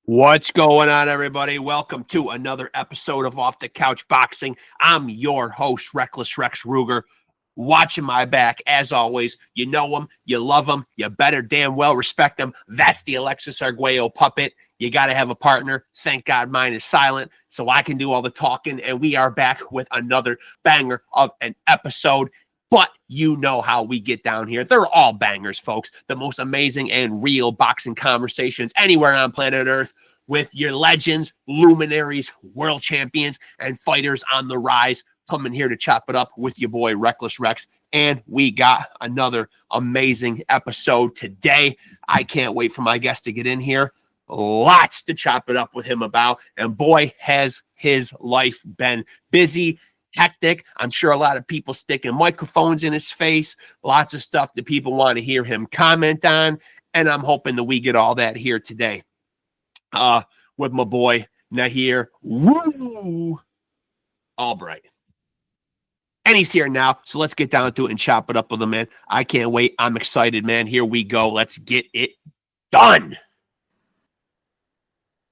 What's going on, everybody? Welcome to another episode of Off the Couch Boxing. I'm your host, Reckless Rexx Ruger. Watching my back, as always. You know him, you love him, you better damn well respect him. That's the Alexis Arguello puppet. You got to have a partner. Thank God mine is silent, so I can do all the talking. And we are back with another banger of an episode. But you know how we get down here. They're all bangers, folks. The most amazing and real boxing conversations anywhere on planet Earth with your legends, luminaries, world champions, and fighters on the rise. Coming here to chop it up with your boy, Reckless Rexx. And we got another amazing episode today. I can't wait for my guest to get in here. Lots to chop it up with him about. And boy, has his life been busy, hectic. I'm sure a lot of people sticking microphones in his face, lots of stuff that people want to hear him comment on, and I'm hoping that we get all that here today with my boy NAHIR ALBRIGHT. And he's here now, so let's get down to it and chop it up with him, man. I can't wait. I'm excited, man. Here we go. Let's get it done.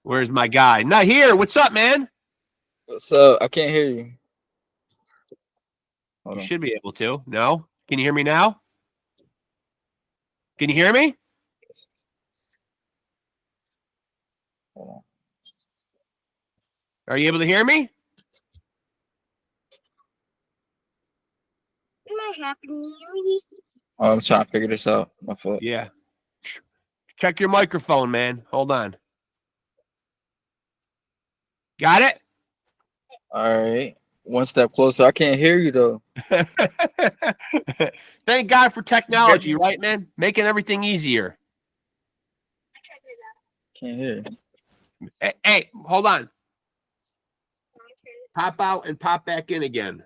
Where's my guy? NAHIR, what's up, man? What's up? I can't hear you. You should be able to. No? Can you hear me now? Can you hear me? Are you able to hear me? Oh, I'm trying to figure this out. My fault. Yeah. Check your microphone, man. Hold on. Got it? All right. One step closer. I can't hear you, though. Thank God for technology, right, man? Making everything easier. Can't hear you. Hey, hold on. Pop out and pop back in again.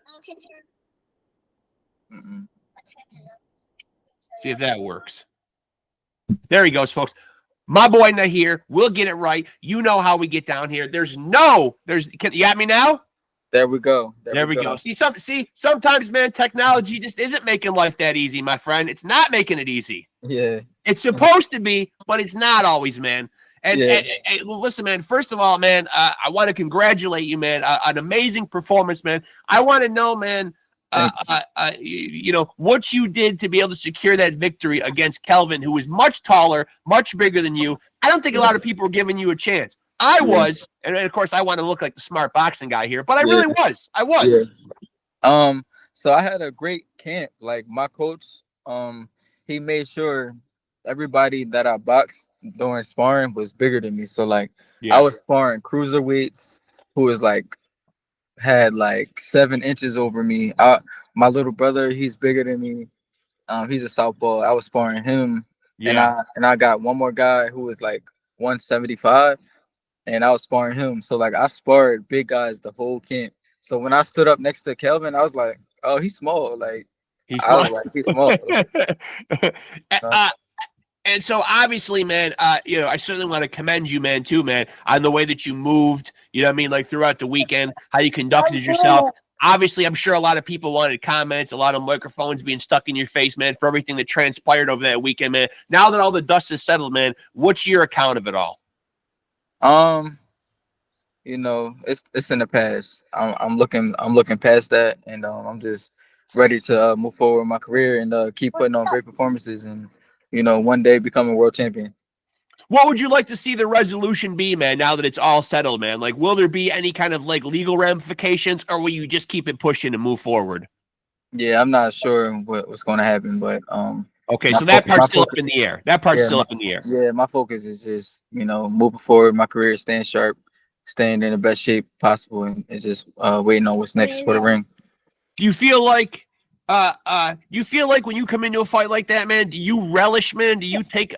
See if that works. There he goes, folks. My boy NAHIR, we'll get it right. You know how we get down here. You got me now? There we go. There we go. See, sometimes, man, technology just isn't making life that easy, my friend. It's not making it easy. Yeah. It's supposed to be, but it's not always, man. And, yeah. Listen, man, first of all, man, I want to congratulate you, man. An amazing performance, man. I want to know, man, you know, what you did to be able to secure that victory against Kelvin, who is much taller, much bigger than you. I don't think a lot of people were giving you a chance. I was, and of course, I want to look like the smart boxing guy here, but I really was. I was. Yeah. So I had a great camp. Like my coach, he made sure everybody that I boxed during sparring was bigger than me. So like, I was sparring cruiserweights who was like had like 7 inches over me. My little brother, he's bigger than me. He's a southpaw. I was sparring him, and I got one more guy who was like 175. And I was sparring him. So, like, I sparred big guys the whole camp. So, when I stood up next to Kelvin, I was like, oh, he's small. Like, he's small. And so, obviously, man, you know, I certainly want to commend you, man, too, man, on the way that you moved, you know what I mean, like, throughout the weekend, how you conducted yourself. Obviously, I'm sure a lot of people wanted comments, a lot of microphones being stuck in your face, man, for everything that transpired over that weekend, man. Now that all the dust is settled, man, what's your account of it all? You know, it's in the past. I'm looking past that, and I'm just ready to move forward in my career and keep putting on great performances, and you know, one day become a world champion. What would you like to see the resolution be, man, now that it's all settled, man? Like, will there be any kind of like legal ramifications, or will you just keep it pushing and move forward? Yeah, I'm not sure what's going to happen, but okay, so that part's still up in the air. That part's still up in the air. Yeah, my focus is just, you know, moving forward, my career, staying sharp, staying in the best shape possible, and just waiting on what's next for the ring. Do you feel like when you come into a fight like that, man, do you relish, man? Do you take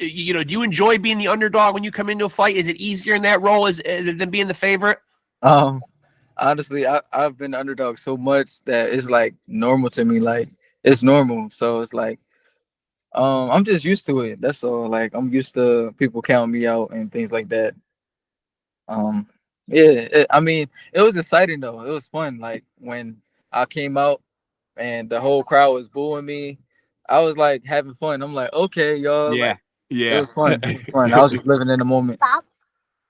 you know, do you enjoy being the underdog when you come into a fight? Is it easier in that role than being the favorite? Honestly, I've been the underdog so much that it's like normal to me. Like, it's normal. So it's like, I'm just used to it. That's all. Like, I'm used to people counting me out and things like that. I mean, it was exciting though. It was fun. Like, when I came out and the whole crowd was booing me, I was like having fun. I'm like, okay, y'all. Yeah. Like, it was fun. It was fun. I was just living in the moment.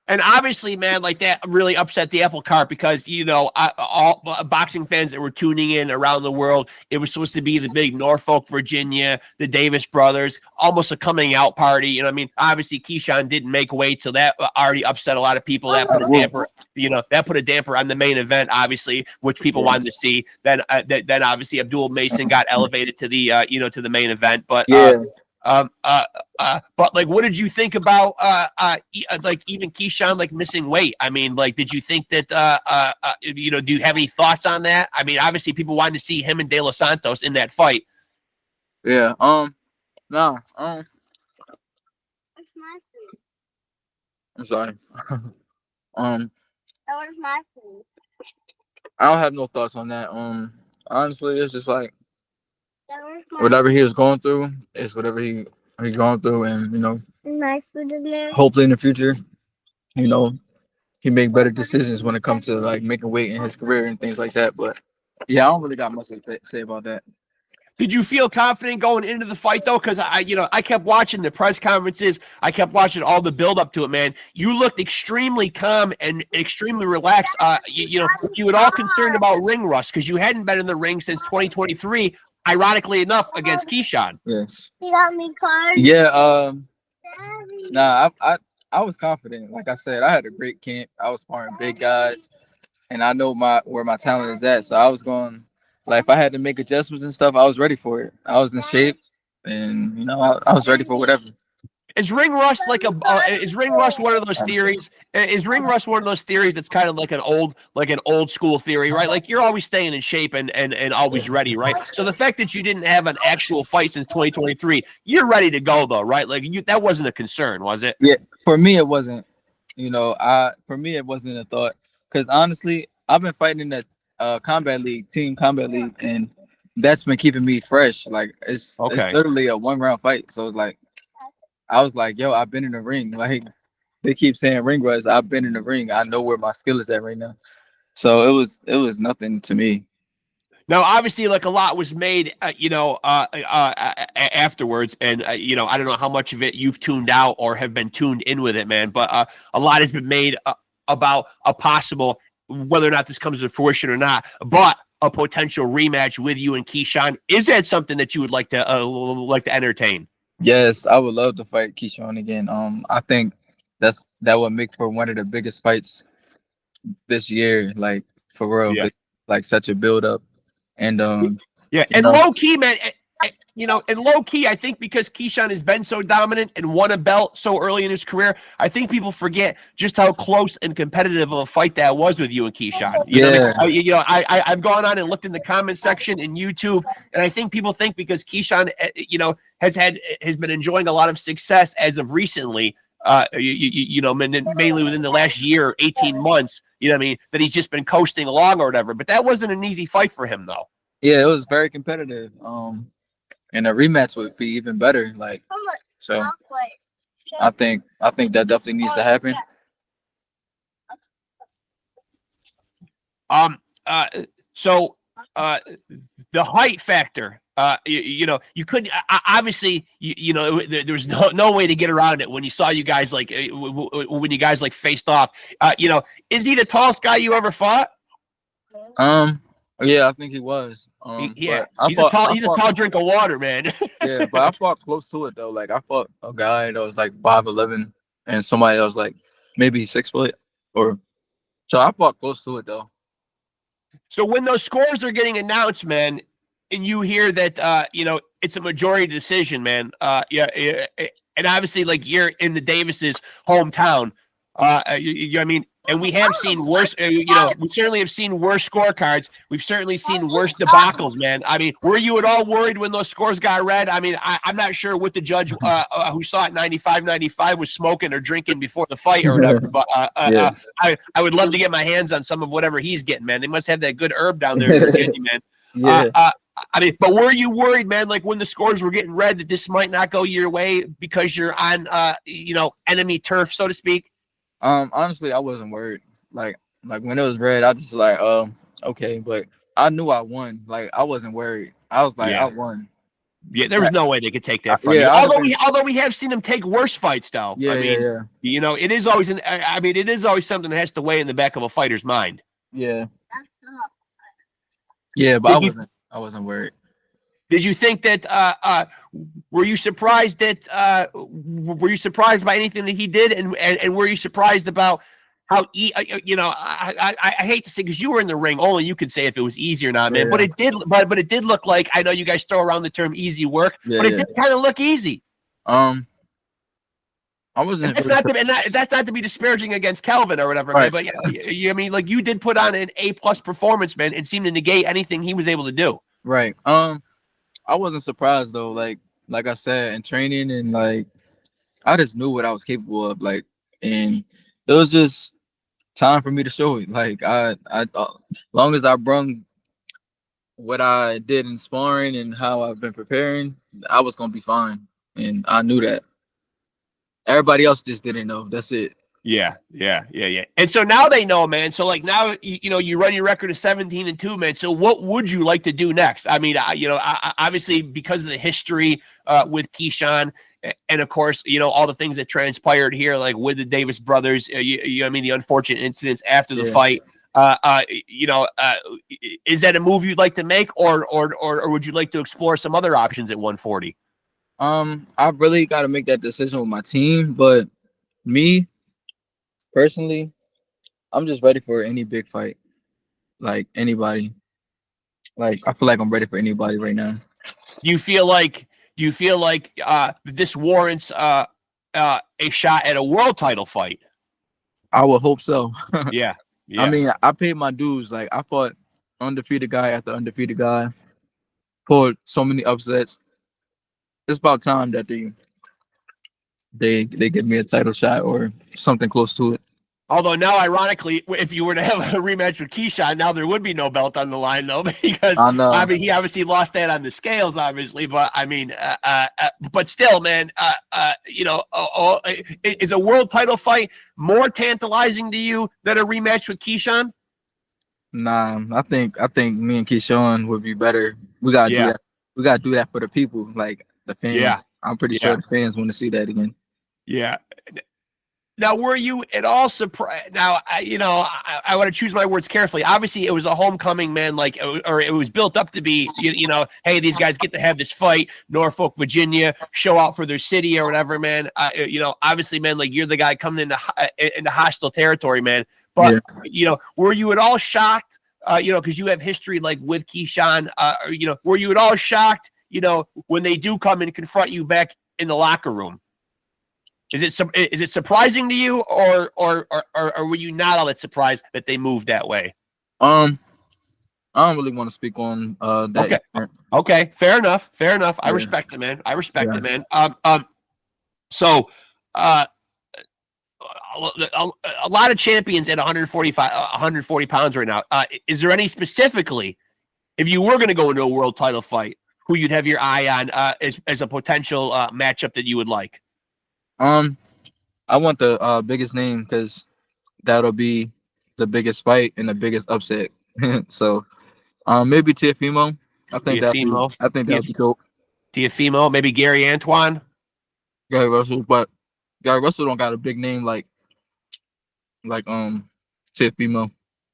And obviously, man, like that really upset the apple cart because, you know, all boxing fans that were tuning in around the world, it was supposed to be the big Norfolk, Virginia, the Davis brothers, almost a coming out party. You know what I mean? Obviously, Keyshawn didn't make weight, so that already upset a lot of people. That put a damper, you know, that put a damper on the main event, obviously, which people wanted to see. Then obviously Abdul Mason got elevated to the, you know, to the main event. But but like, what did you think about like even Keyshawn like missing weight? I mean, like, did you think that you know, do you have any thoughts on that? I mean, obviously people wanted to see him and De Los Santos in that fight. Yeah. No. I'm sorry. That was my food. I don't have no thoughts on that. Honestly, it's just like whatever he was going through is whatever he's going through, and you know, My food in there. hopefully in the future, you know, he make better decisions when it comes to like making weight in his career and things like that. But yeah, I don't really got much to say about that. Did you feel confident going into the fight though? Because you know, I kept watching the press conferences. I kept watching all the build up to it, man. You looked extremely calm and extremely relaxed. You know, you were all concerned about ring rust because you hadn't been in the ring since 2023. Ironically enough, against Keyshawn. Yes. You got me cards. Yeah. Nah. I was confident. Like I said, I had a great camp. I was sparring big guys, and I know where my talent is at. So I was going. Like if I had to make adjustments and stuff, I was ready for it. I was in shape, and you know, I was ready for whatever. Is ring rust like is ring rust one of those theories? Is ring rust one of those theories that's kind of like an old school theory, right? Like you're always staying in shape and always ready, right? So the fact that you didn't have an actual fight since 2023, you're ready to go though, right? Like that wasn't a concern, was it? Yeah, for me it wasn't. You know, for me it wasn't a thought because honestly, I've been fighting in the team combat league, and that's been keeping me fresh. Like it's literally a 1-round fight, so it's like I was like, yo, I've been in the ring. Like they keep saying ring rust, I've been in the ring. I know where my skill is at right now. So it was nothing to me. Now, obviously, like a lot was made, you know, afterwards, and you know, I don't know how much of it you've tuned out or have been tuned in with it, man. But a lot has been made about a possible, whether or not this comes to fruition or not, but a potential rematch with you and Keyshawn. Is that something that you would like to entertain? Yes, I would love to fight Keyshawn again. I think that would make for one of the biggest fights this year, like for real. Yeah. Like such a build up, and yeah, and low key, man. You know, and low key, I think because Keyshawn has been so dominant and won a belt so early in his career, I think people forget just how close and competitive of a fight that was with you and Keyshawn. You know, I've gone on and looked in the comment section in YouTube, and I think people think because Keyshawn, you know, has been enjoying a lot of success as of recently, you know, mainly within the last year, 18 months, you know what I mean, that he's just been coasting along or whatever. But that wasn't an easy fight for him, though. Yeah, it was very competitive. And a rematch would be even better. Like, so I think that definitely needs to happen. So the height factor, you know, you couldn't obviously, you know, there's no way to get around it when you saw you guys like when you guys like faced off. You know, is he the tallest guy you ever fought? Yeah, I think he was. Yeah, he's a tall drink of water, man. Yeah, but I fought close to it though. Like I fought a guy that was like 5'11", and somebody else like maybe 6 foot, or so I fought close to it though. So when those scores are getting announced, man, and you hear that you know, it's a majority decision, man. Yeah, and obviously like you're in the Davis's hometown. You know what I mean? And we have seen worse, you know, we certainly have seen worse scorecards. We've certainly seen worse debacles, man. I mean, were you at all worried when those scores got read? I mean, I'm not sure what the judge who saw it 95-95 was smoking or drinking before the fight or whatever, but Yeah. I would love to get my hands on some of whatever he's getting, man. They must have that good herb down there in Virginia, man. Yeah. I mean, but were you worried, man, like when the scores were getting read that this might not go your way because you're on, you know, enemy turf, so to speak? Honestly, I wasn't worried. Like when it was red, I just like, okay, but I knew I won. Like I wasn't worried. I was like, Yeah. I won. Yeah, there was no way they could take that from yeah, you. I'd have been- Although we have seen them take worse fights, though. Yeah, I mean, yeah. you know, it is always it is always something that has to weigh in the back of a fighter's mind. Yeah. Yeah, but Did I wasn't worried. Did you think that were you surprised that were you surprised by anything that he did, and were you surprised about how you know, I hate to say, because you were in the ring, only you could say if it was easy or not, man. Yeah. But it did look like, I know you guys throw around the term easy work, Yeah, but it did kind of look easy. I wasn't. And that's not to be disparaging against Kelvin or whatever, Right. man. But I mean, like, you did put on an A+ performance, man, and seemed to negate anything he was able to do. Right. I wasn't surprised though. Like I said, in training and like I just knew what I was capable of. Like, and it was just time for me to show it. Like long as I brung what I did in sparring and how I've been preparing, I was gonna be fine. And I knew that. Everybody else just didn't know. That's it. Yeah. And so now they know, man. So like now, you know, you run your record of 17-2, man. So what would you like to do next? I mean, obviously because of the history with Keyshawn, and of course, you know, all the things that transpired here, like with the Davis brothers, I mean, the unfortunate incidents after the fight. You know, is that a move you'd like to make, or would you like to explore some other options at 140? I really got to make that decision with my team, but me personally, I'm just ready for any big fight. Like anybody. Like I feel like I'm ready for anybody right now. Do you feel like this warrants a shot at a world title fight? I would hope so. Yeah. I mean, I paid my dues. Like I fought undefeated guy after undefeated guy, pulled so many upsets. It's about time that they give me a title shot or something close to it. Although now, ironically, if you were to have a rematch with Keyshawn, now there would be no belt on the line, though, because I mean, he obviously lost that on the scales, obviously. But I mean, but still, man, you know, is a world title fight more tantalizing to you than a rematch with Keyshawn? Nah, I think me and Keyshawn would be better. We gotta do that. We gotta do that for the people, like the fans. Yeah. I'm pretty sure the fans want to see that again. Yeah. Now, were you at all surprised? Now, I want to choose my words carefully. Obviously, it was a homecoming, man, like, or it was built up to be, you know, hey, these guys get to have this fight, Norfolk, Virginia, show out for their city or whatever, man. You know, obviously, man, like, you're the guy coming into hostile territory, man. But, you know, were you at all shocked, you know, because you have history, like, with Keyshawn, you know, were you at all shocked, you know, when they do come and confront you back in the locker room? Is it surprising to you, or were you not all that surprised that they moved that way? I don't really want to speak on that. Okay, fair enough. I respect it, man. So a lot of champions at 140 pounds right now. Is there any specifically, if you were going to go into a world title fight, who you'd have your eye on as a potential matchup that you would like? I want the biggest name because that'll be the biggest fight and the biggest upset. So, maybe Teofimo. I think that'd be dope. Teofimo, maybe Gary Antoine. Gary Russell, but Gary Russell don't got a big name like Teofimo.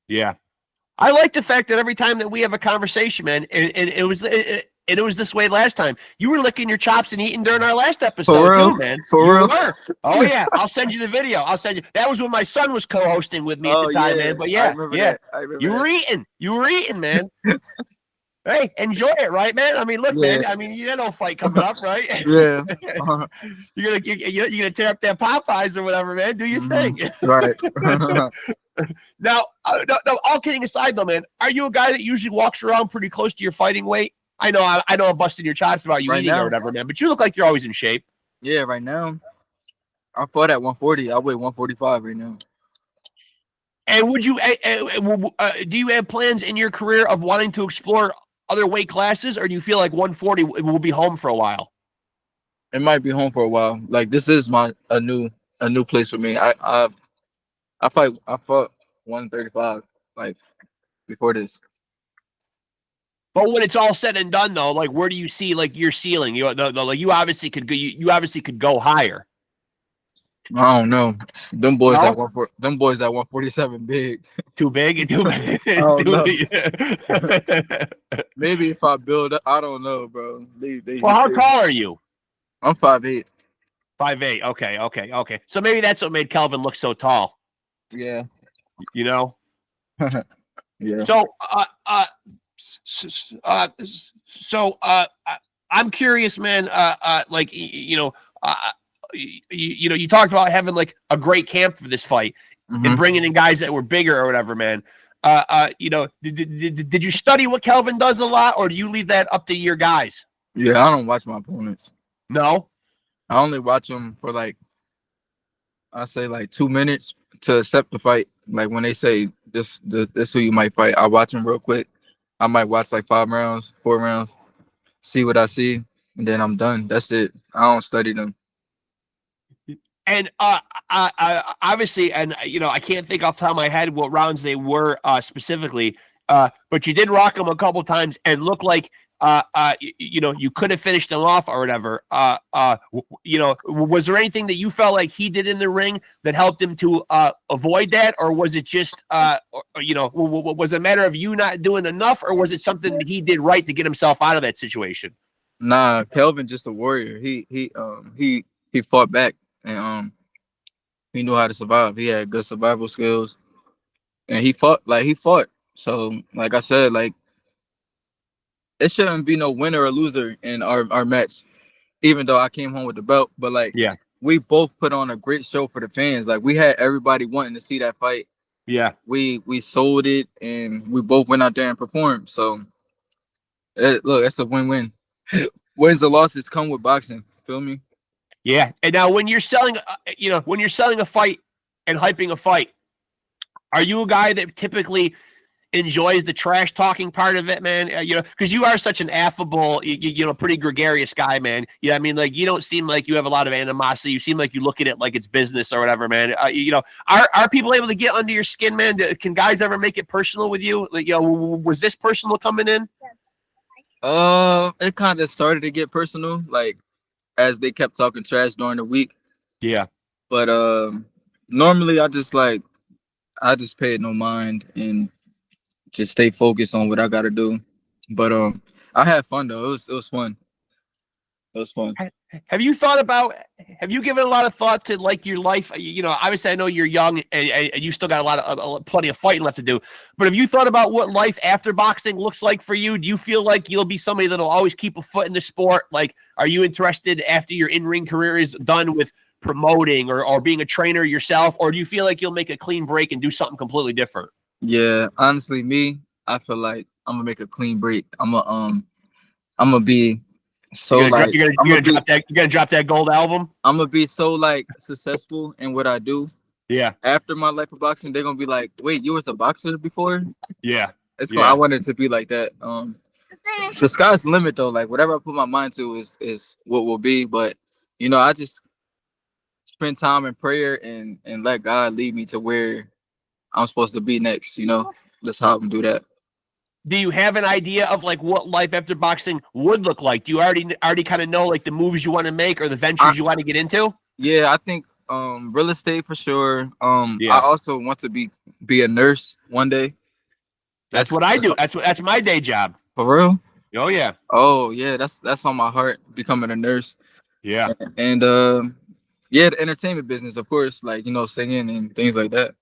Yeah, I like the fact that every time that we have a conversation, man, and it was this way last time. You were licking your chops and eating during our last episode too, man. For real? Oh yeah, I'll send you the video. That was when my son was co-hosting with me at the time, man. But yeah, you were eating, man. Hey, enjoy it, right, man? I mean, look, man. I mean, you got no fight coming up, right? Yeah. You're gonna tear up that Popeyes or whatever, man. Do your thing. Right. Now, no, all kidding aside, though, man, are you a guy that usually walks around pretty close to your fighting weight? I know I'm busting your chops about you eating or whatever, man, but you look like you're always in shape. Yeah, right now, I fought at 140. I weigh 145 right now. And would you do you have plans in your career of wanting to explore other weight classes, or do you feel like 140 will be home for a while? It might be home for a while. Like, this is a new place for me. I fought 135 like before this. But when it's all said and done, though, like where do you see like your ceiling? Like you obviously could go. You obviously could go higher. I don't know. Them boys No? at them boys at 147 big. Too big? Too big? I don't know. Big. Maybe if I build up, I don't know, bro. Well, how tall are you? I'm 5'8". 5'8". Okay. So maybe that's what made Kelvin look so tall. Yeah. You know. Yeah. So, I'm curious, man. Like you talked about having like a great camp for this fight and bringing in guys that were bigger or whatever, man. Did you study what Kelvin does a lot, or do you leave that up to your guys? Yeah, I don't watch my opponents. No, I only watch them for like, I say like 2 minutes to accept the fight. Like when they say this who you might fight, I watch them real quick. I might watch like 5 rounds, 4 rounds, see what I see, and then I'm done. That's it. I don't study them. And obviously, and I can't think off the top of my head what rounds they were specifically. But you did rock them a couple times and look like you could have finished them off or whatever. Was there anything that you felt like he did in the ring that helped him to avoid that, or was it just was it a matter of you not doing enough, or was it something that he did right to get himself out of that situation? Nah, Kelvin just a warrior. He fought back and he knew how to survive. He had good survival skills, and he fought. So like I said, like it shouldn't be no winner or loser in our match, even though I came home with the belt. But like, yeah, we both put on a great show for the fans. Like we had everybody wanting to see that fight. Yeah, we sold it, and we both went out there and performed. So look, that's a win-win. Wins and losses come with boxing. Feel me? Yeah. And now when you're selling, a fight and hyping a fight, are you a guy that typically enjoys the trash talking part of it, man? Because you are such an affable, pretty gregarious guy, man. I mean, like, you don't seem like you have a lot of animosity. You seem like you look at it like it's business or whatever, man. Are people able to get under your skin, man? Can guys ever make it personal with you? Like, was this personal coming in? It kind of started to get personal, like as they kept talking trash during the week. Yeah. But normally I just pay it no mind and just stay focused on what I gotta do. But I had fun though. It was fun. It was fun. Have you given a lot of thought to like your life? Obviously I know you're young and you still got plenty of fighting left to do, but have you thought about what life after boxing looks like for you? Do you feel like you'll be somebody that'll always keep a foot in the sport? Like, are you interested after your in-ring career is done with promoting or being a trainer yourself? Or do you feel like you'll make a clean break and do something completely different? Yeah, honestly, I feel like I'm gonna make a clean break. I'm gonna be so you're gonna drop that gold album. I'm gonna be so like successful in what I do. Yeah. After my life of boxing, they're gonna be like, "Wait, you was a boxer before?" Yeah. I want it to be like that. The sky's the limit though. Like whatever I put my mind to is what will be. But I just spend time in prayer and let God lead me to where I'm supposed to be next. That's how I'm gonna do that. Do you have an idea of like what life after boxing would look like? Do you already kind of know like the moves you want to make or the ventures you want to get into? Yeah, I think real estate for sure. I also want to be a nurse one day. That's what I do. That's my day job. For real? Oh yeah. Oh yeah, that's on my heart, becoming a nurse. Yeah. And the entertainment business, of course, like singing and things like that.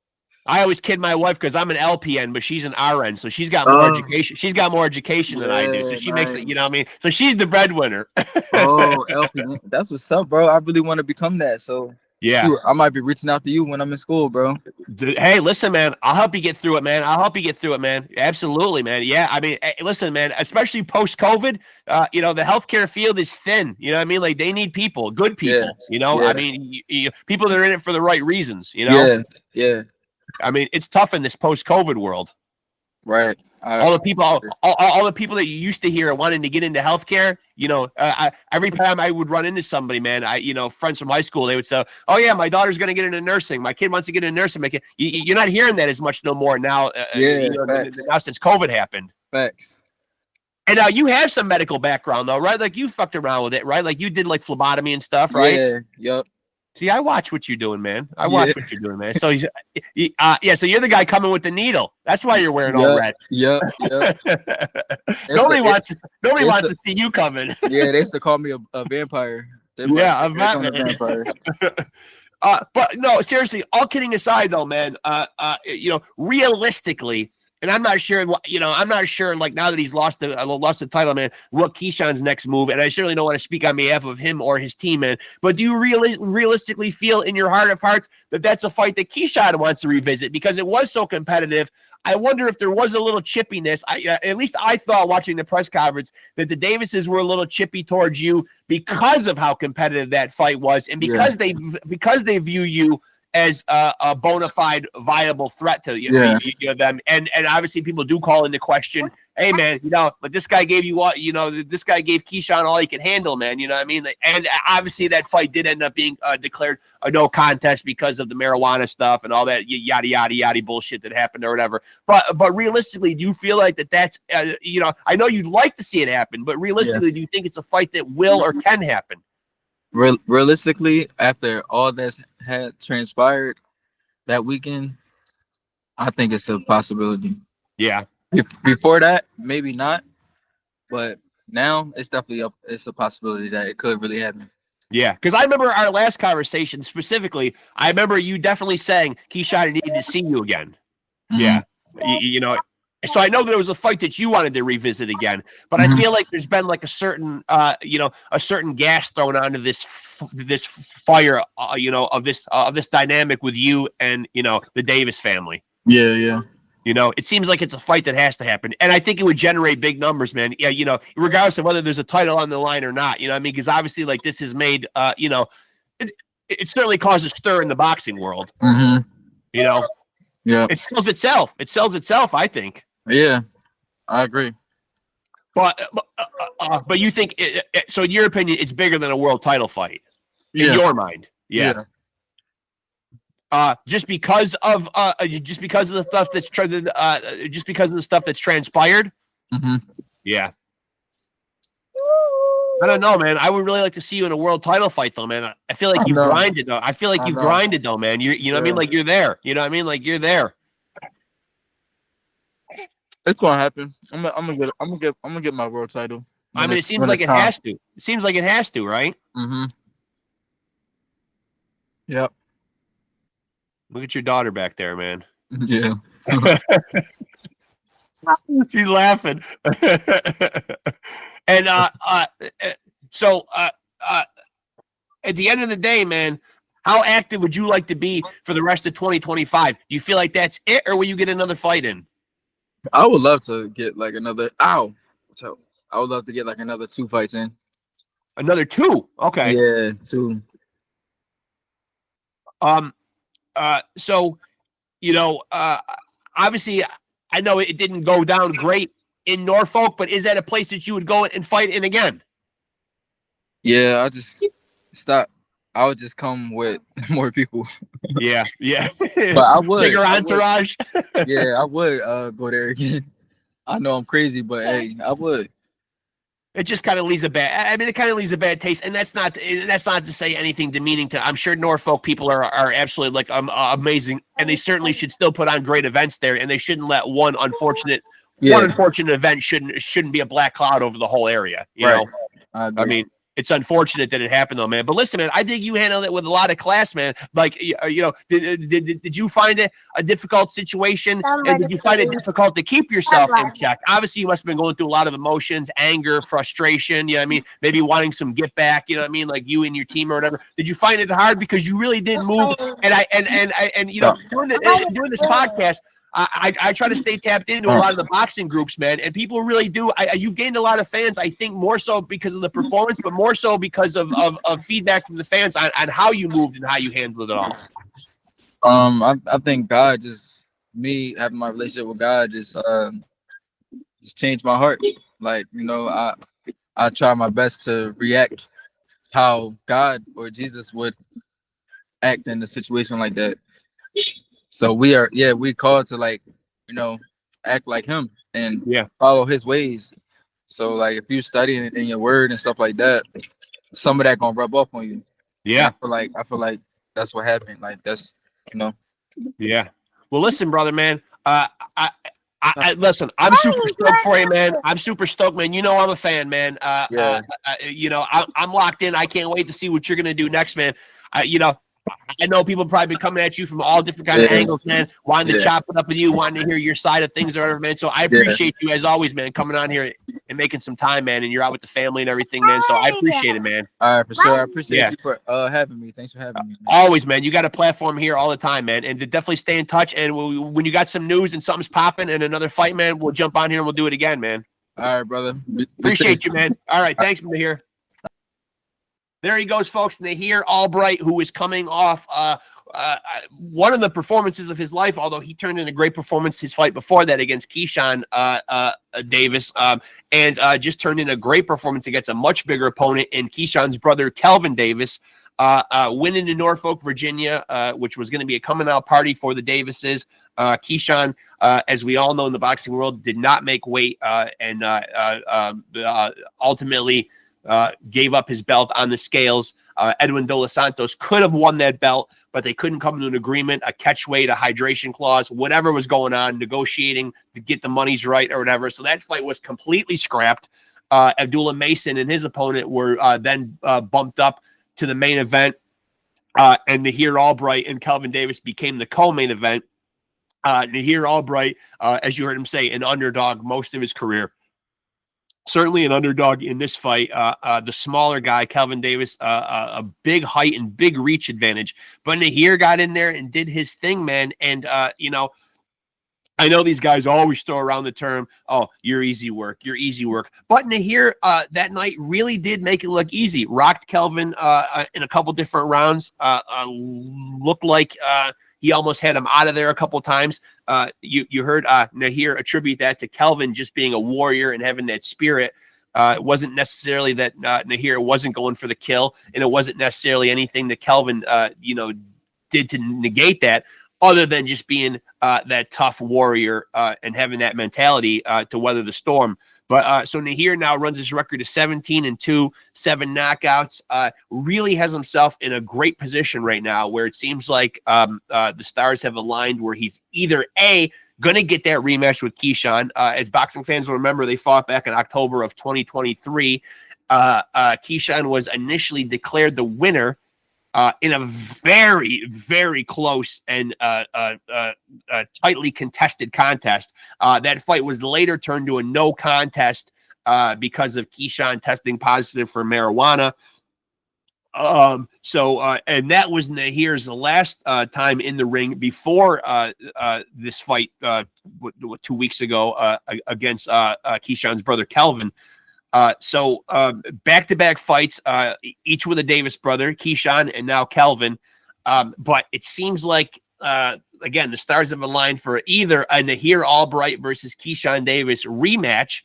I always kid my wife because I'm an LPN, but she's an RN, so she's got more education. She's got more education than I do, so she makes it. You know what I mean? So she's the breadwinner. Oh, LPN, that's what's up, bro. I really want to become that. So yeah, I might be reaching out to you when I'm in school, bro. Hey, listen, man. I'll help you get through it, man. Absolutely, man. Yeah, I mean, listen, man. Especially post COVID, the healthcare field is thin. You know what I mean? Like they need people, good people. Yeah. I mean, people that are in it for the right reasons. Yeah. I mean, it's tough in this post-COVID world. Right. All the people that you used to hear wanting to get into healthcare, every time I would run into somebody, man, friends from high school, they would say, "Oh yeah, my daughter's going to get into nursing. My kid wants to get into nursing." You're not hearing that as much no more now. Now since COVID happened. Facts. And now you have some medical background though, right? Like you fucked around with it, right? Like you did like phlebotomy and stuff, right? Yeah. Yep. See, I watch what you're doing, man. I Yeah. watch what you're doing, man. So, yeah. So you're the guy coming with the needle. That's why you're wearing all red. Yep. Nobody wants to see you coming. Yeah, they used to call me a vampire. Yeah, a vampire. But no, seriously. All kidding aside, though, man. Realistically. And I'm not sure, like now that he's lost the title, man, what Keyshawn's next move, and I certainly don't want to speak on behalf of him or his team, man, but do you realistically feel in your heart of hearts that that's a fight that Keyshawn wants to revisit because it was so competitive? I wonder if there was a little chippiness. At least I thought watching the press conference that the Davises were a little chippy towards you because of how competitive that fight was, and because they view you as a bona fide viable threat to them, and obviously people do call into question, hey man, but this guy gave this guy gave Keyshawn all he could handle, man. You know what I mean? And obviously that fight did end up being declared a no contest because of the marijuana stuff and all that yada yada yada bullshit that happened or whatever. But realistically, do you feel like that's I know you'd like to see it happen, but realistically, do you think it's a fight that will or can happen? Realistically, after all that's had transpired that weekend, I think it's a possibility. Yeah. Before that, maybe not, but now it's definitely it's a possibility that it could really happen. Yeah, because I remember our last conversation specifically. I remember you definitely saying Keyshawn needed to see you again. Mm-hmm. Yeah, so I know there was a fight that you wanted to revisit again, but I feel like there's been like a certain gas thrown onto this fire, of this dynamic with you and the Davis family. Yeah. It seems like it's a fight that has to happen, and I think it would generate big numbers, man. Yeah, regardless of whether there's a title on the line or not. I mean, because obviously, like this has made, it certainly caused a stir in the boxing world. Mm-hmm. Yeah, it sells itself. It sells itself, I think. Yeah, I agree. But you think so? In your opinion, it's bigger than a world title fight in your mind? Yeah. Just because of the stuff that's transpired. Mm-hmm. Yeah. I don't know, man. I would really like to see you in a world title fight, though, man. I feel like you grinded, though. I feel like you grinded, though, man. You know what I mean? Like you're there. You know what I mean? Like you're there. It's gonna happen. I'm gonna get my world title. I mean, it seems like it has to. It seems like it has to, right? Mm-hmm. Yep. Look at your daughter back there, man. Yeah. She's laughing. And so at the end of the day, man, how active would you like to be for the rest of 2025? Do you feel like that's it, or will you get another fight in? I would love to get like another. So I would love to get like another 2 fights in. Another 2? Okay. Yeah, 2. So, obviously, I know it didn't go down great in Norfolk, but is that a place that you would go and fight in again? Yeah, I just stop. I would just come with more people. Yeah. But I would. Bigger entourage. I would go there again. I know I'm crazy, but hey, I would. It just kind of leaves a bad. I mean, it kind of leaves a bad taste, and that's not to say anything demeaning to. I'm sure Norfolk people are absolutely like amazing, and they certainly should still put on great events there, and they shouldn't let one unfortunate event shouldn't be a black cloud over the whole area. You know, I mean, it's unfortunate that it happened, though, man. But listen, man, I think you handled it with a lot of class, man. Like, did you find it a difficult situation? And did you find it difficult to keep yourself in check? Obviously, you must have been going through a lot of emotions, anger, frustration. You know what I mean? Maybe wanting some get back. You know what I mean? Like you and your team or whatever. Did you find it hard because you really didn't move? And doing this podcast, I try to stay tapped into a lot of the boxing groups, man, and people really do. You've gained a lot of fans, I think, more so because of the performance, but more so because of feedback from the fans on how you moved and how you handled it all. I think God me having my relationship with God just changed my heart. Like, I try my best to react how God or Jesus would act in a situation like that. So we called to act like him and follow his ways. So like if you study in your word and stuff like that, some of that gonna rub off on you. Yeah. And I feel like that's what happened. Like that's Yeah. Well, listen, brother, man. Listen, I'm super stoked for you, man. I'm super stoked, man. You know I'm a fan, man. Yeah. I'm locked in. I can't wait to see what you're gonna do next, man. I know people probably been coming at you from all different kind of angles, man, wanting to chop it up with you, wanting to hear your side of things or whatever, man. So I appreciate you as always, man, coming on here and making some time, man. And you're out with the family and everything, man. So I appreciate it, man. All right, for sure. I appreciate you for having me. Thanks for having me, man. Always, man. You got a platform here all the time, man. And to definitely stay in touch. And when you got some news and something's popping and another fight, man, we'll jump on here and we'll do it again, man. All right, brother. Appreciate you, man. All right. Thanks, NAHIR. There he goes, folks. NAHIR Albright, who is coming off one of the performances of his life, although he turned in a great performance his fight before that against Keyshawn Davis, and just turned in a great performance against a much bigger opponent in Keyshawn's brother, Kelvin Davis, winning in Norfolk, Virginia, which was going to be a coming-out party for the Davises. Keyshawn, as we all know in the boxing world, did not make weight and ultimately gave up his belt on the scales. Edwin De Los Santos could have won that belt, but they couldn't come to an agreement, a catch weight, a hydration clause, whatever was going on, negotiating to get the monies right or whatever. So that fight was completely scrapped. Abdullah Mason and his opponent were then bumped up to the main event, and NAHIR Albright and Kelvin Davis became the co-main event. NAHIR Albright, as you heard him say, an underdog most of his career. Certainly an underdog in this fight. The smaller guy, Kelvin Davis, a big height and big reach advantage. But NAHIR got in there and did his thing, man. And, I know these guys always throw around the term, oh, you're easy work. But NAHIR that night really did make it look easy. Rocked Kelvin in a couple different rounds. Looked like he almost had him out of there a couple times. You heard NAHIR attribute that to Kelvin just being a warrior and having that spirit. It wasn't necessarily that NAHIR wasn't going for the kill, and it wasn't necessarily anything that Kelvin, did to negate that, other than just being that tough warrior and having that mentality to weather the storm. But so NAHIR now runs his record to 17-2, 7 knockouts. Really has himself in a great position right now, where it seems like the stars have aligned, where he's either going to get that rematch with Keyshawn. As boxing fans will remember, they fought back in October of 2023. Keyshawn was initially declared the winner in a very, very close and tightly contested contest. That fight was later turned to a no contest because of Keyshawn testing positive for marijuana. And that was NAHIR's last time in the ring before this fight 2 weeks ago against Keyshawn's brother Kelvin. So back-to-back fights, each with a Davis brother, Keyshawn and now Kelvin. But it seems like, again, the stars have aligned for either a NAHIR Albright versus Keyshawn Davis rematch,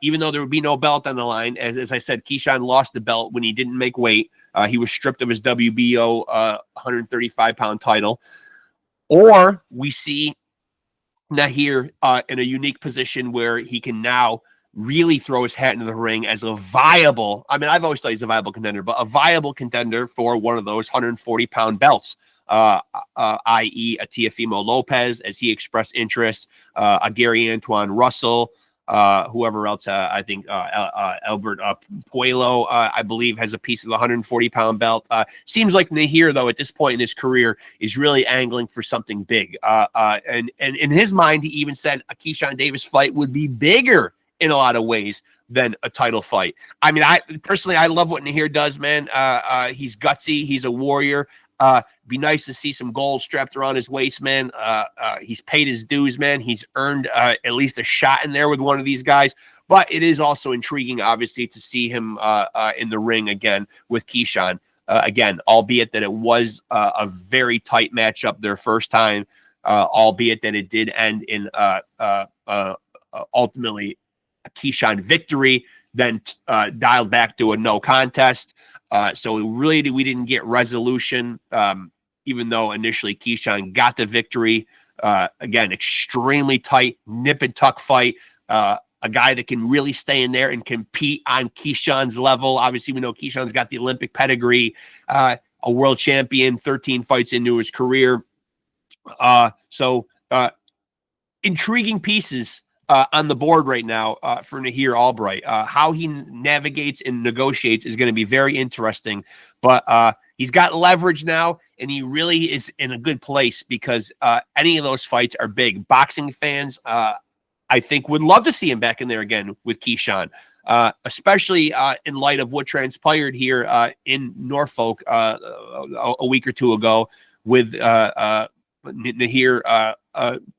even though there would be no belt on the line. As I said, Keyshawn lost the belt when he didn't make weight. He was stripped of his WBO 135-pound title. Or we see NAHIR in a unique position where he can now really throw his hat into the ring as a viable, I've always thought he's a viable contender, but a viable contender for one of those 140-pound belts, i.e. a Teofimo Lopez, as he expressed interest, a Gary Antoine Russell, whoever else, I think Albert Puello, I believe, has a piece of the 140-pound belt. Seems like NAHIR, though, at this point in his career, is really angling for something big. And in his mind, he even said a Keyshawn Davis fight would be bigger in a lot of ways than a title fight. I personally, I love what NAHIR does, man. He's gutsy. He's a warrior. Be nice to see some gold strapped around his waist, man. He's paid his dues, man. He's earned at least a shot in there with one of these guys. But it is also intriguing, obviously, to see him in the ring again with Keyshawn. Again, albeit that it was a very tight matchup their first time, albeit that it did end in ultimately a Keyshawn victory, then dialed back to a no contest. So we didn't get resolution, even though initially Keyshawn got the victory. Again, extremely tight, nip and tuck fight. a guy that can really stay in there and compete on Keyshawn's level. Obviously, we know Keyshawn's got the Olympic pedigree, a world champion, 13 fights into his career. So intriguing pieces on the board right now for NAHIR ALBRIGHT. How he navigates and negotiates is going to be very interesting. But he's got leverage now, and he really is in a good place because any of those fights are big. Boxing fans, I think, would love to see him back in there again with Keyshawn, especially in light of what transpired here in Norfolk a week or two ago with NAHIR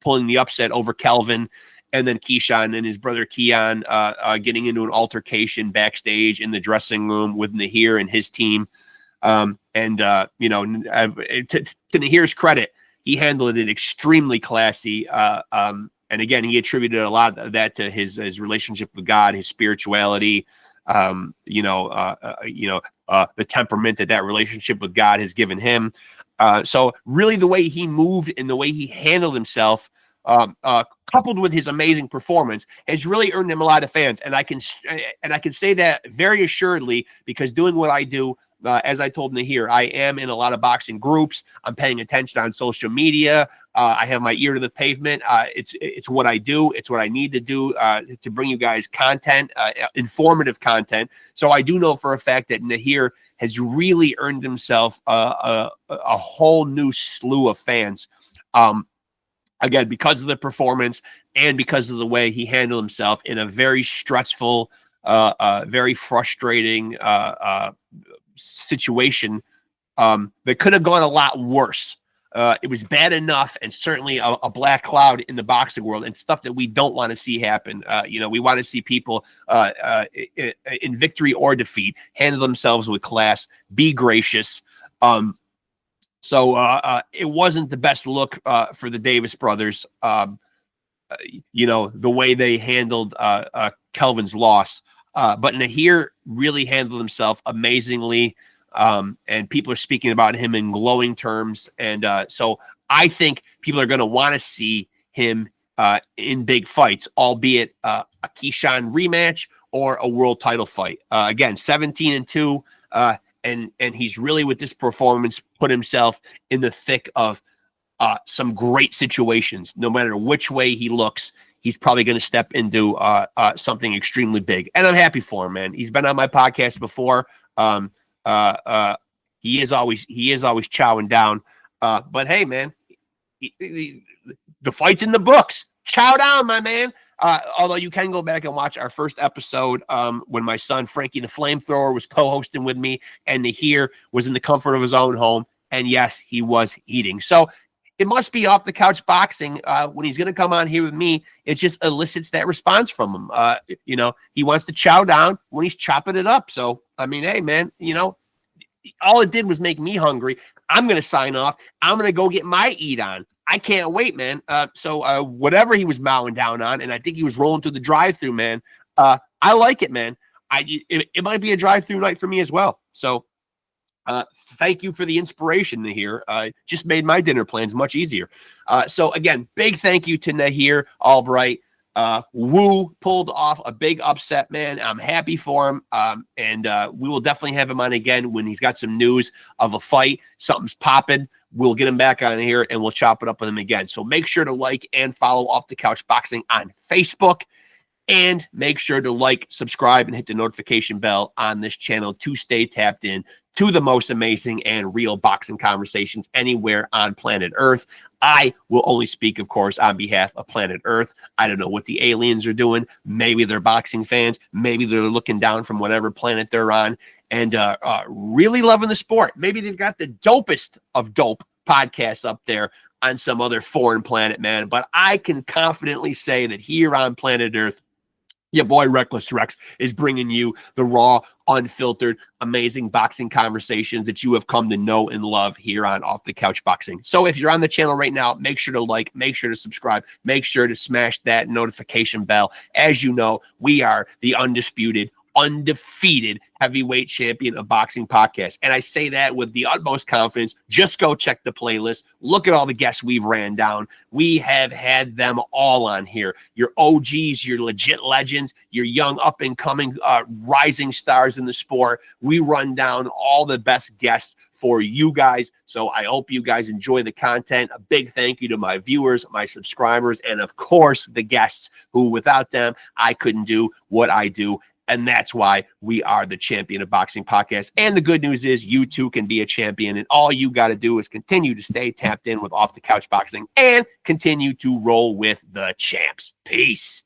pulling the upset over Kelvin, and then Keyshawn and his brother Keon getting into an altercation backstage in the dressing room with NAHIR and his team. To NAHIR's credit, he handled it extremely classy. And again, he attributed a lot of that to his relationship with God, his spirituality, the temperament that relationship with God has given him. So really the way he moved and the way he handled himself, coupled with his amazing performance, has really earned him a lot of fans. And I can say that very assuredly because doing what I do, as I told NAHIR, I am in a lot of boxing groups. I'm paying attention on social media. I have my ear to the pavement. It's what I do. It's what I need to do to bring you guys content, informative content. So I do know for a fact that NAHIR has really earned himself a whole new slew of fans. Again, because of the performance and because of the way he handled himself in a very stressful, very frustrating situation that could have gone a lot worse. It was bad enough, and certainly a black cloud in the boxing world, and stuff that we don't want to see happen. We want to see people in victory or defeat handle themselves with class, be gracious. So it wasn't the best look for the Davis brothers. The way they handled Kelvin's loss. But NAHIR really handled himself amazingly, and people are speaking about him in glowing terms. And so I think people are going to want to see him in big fights, albeit a Keyshawn rematch or a world title fight. Again, 17-2, and he's really, with this performance, put himself in the thick of some great situations. No matter which way he looks, he's probably going to step into something extremely big. And I'm happy for him, man. He's been on my podcast before. He is always chowing down. But hey, man, the fight's in the books. Chow down, my man. Although you can go back and watch our first episode when my son Frankie the Flamethrower was co-hosting with me, and NAHIR was in the comfort of his own home. And yes, he was eating. So it must be Off the Couch Boxing. When he's going to come on here with me, it just elicits that response from him. He wants to chow down when he's chopping it up. So, I mean, hey, man, all it did was make me hungry. I'm going to sign off. I'm going to go get my eat on. I can't wait, man. So whatever he was mowing down on, and I think he was rolling through the drive-thru, man. I like it, man. It might be a drive-thru night for me as well. So thank you for the inspiration, NAHIR. Just made my dinner plans much easier. So again, big thank you to NAHIR ALBRIGHT. Wu pulled off a big upset, man. I'm happy for him. And we will definitely have him on again when he's got some news of a fight. Something's popping. We'll get him back on here and we'll chop it up with him again. So make sure to like and follow Off the Couch Boxing on Facebook. And make sure to like, subscribe, and hit the notification bell on this channel to stay tapped in to the most amazing and real boxing conversations anywhere on planet Earth. I will only speak, of course, on behalf of planet Earth. I don't know what the aliens are doing. Maybe they're boxing fans. Maybe they're looking down from whatever planet they're on and really loving the sport. Maybe they've got the dopest of dope podcasts up there on some other foreign planet, man. But I can confidently say that here on planet Earth, your boy Rexx is bringing you the raw, unfiltered, amazing boxing conversations that you have come to know and love here on Off the Couch Boxing. So if you're on the channel right now, make sure to like, make sure to subscribe, make sure to smash that notification bell. As you know, we are the undisputed, undefeated heavyweight champion of boxing podcast. And I say that with the utmost confidence. Just go check the playlist. Look at all the guests we've ran down. We have had them all on here. Your OGs, your legit legends, your young up and coming rising stars in the sport. We run down all the best guests for you guys. So I hope you guys enjoy the content. A big thank you to my viewers, my subscribers, and of course the guests who without them, I couldn't do what I do. And that's why we are the Champion of Boxing podcast. And the good news is you too can be a champion. And all you got to do is continue to stay tapped in with Off the Couch Boxing and continue to roll with the champs. Peace.